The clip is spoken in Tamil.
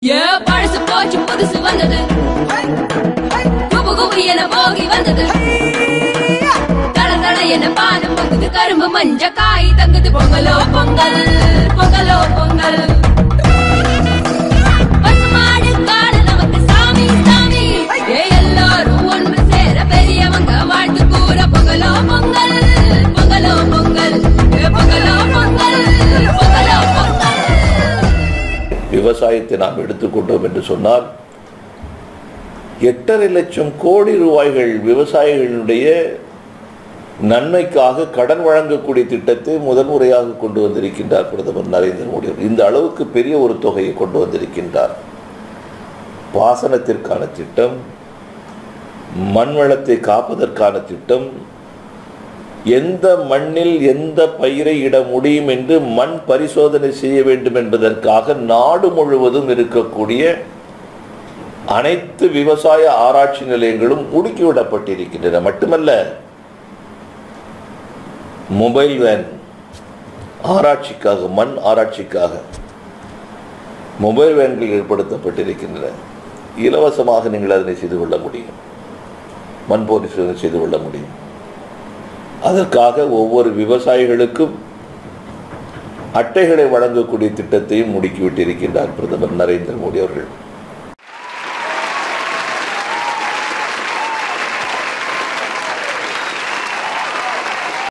பழசு போச்சு புதுசு வந்தது குபு குபு என போகி வந்தது தட தட என பானம் பொங்குது கரும்பு மஞ்ச காய் தங்குது பொங்கலோ பொங்கல் பொங்கலோ பொங்கல் பசுமாடு காடு நமக்கு சாமி சாமி எல்லாரும் ஒன்று சேர பெரியவங்க வாழ்த்து கூற பொங்கலோ பொங்கல் பொங்கலோ பொங்கல் பொங்கலோ பொங்கல் பொங்கலோ பொங்கல். விவசாயத்தை நாம் எடுத்துக்கொண்டோம் என்று சொன்னால் 8.5 லட்சம் கோடி ரூபாய்கள் விவசாயிகளுடைய நன்மைக்காக கடன் வழங்கக்கூடிய திட்டத்தை முதல் முறையாக கொண்டு வந்திருக்கின்றார் பிரதமர் நரேந்திர மோடி. இந்த அளவுக்கு பெரிய ஒரு தொகையை கொண்டு வந்திருக்கின்றார். பாசனத்திற்கான திட்டம், மண் வளத்தை காப்பதற்கான திட்டம், எந்த மண்ணில் எந்த பயிரை இட முடியும் என்று மண் பரிசோதனை செய்ய வேண்டும் என்பதற்காக நாடு முழுவதும் இருக்கக்கூடிய அனைத்து விவசாய ஆராய்ச்சி நிலையங்களும் முடுக்கிவிடப்பட்டிருக்கின்றன. மட்டுமல்ல, மொபைல் வேன் ஆராய்ச்சிக்காக, மண் ஆராய்ச்சிக்காக மொபைல் வேன்கள் ஏற்படுத்தப்பட்டிருக்கின்றன. இலவசமாக நீங்கள் அதனை செய்து கொள்ள முடியும், மண் பரிசோதனை செய்து கொள்ள முடியும். அதற்காக ஒவ்வொரு விவசாயிகளுக்கும் அட்டைகளை வழங்கக்கூடிய திட்டத்தையும் முடுக்கிவிட்டிருக்கின்றார் பிரதமர் நரேந்திர மோடி அவர்கள்.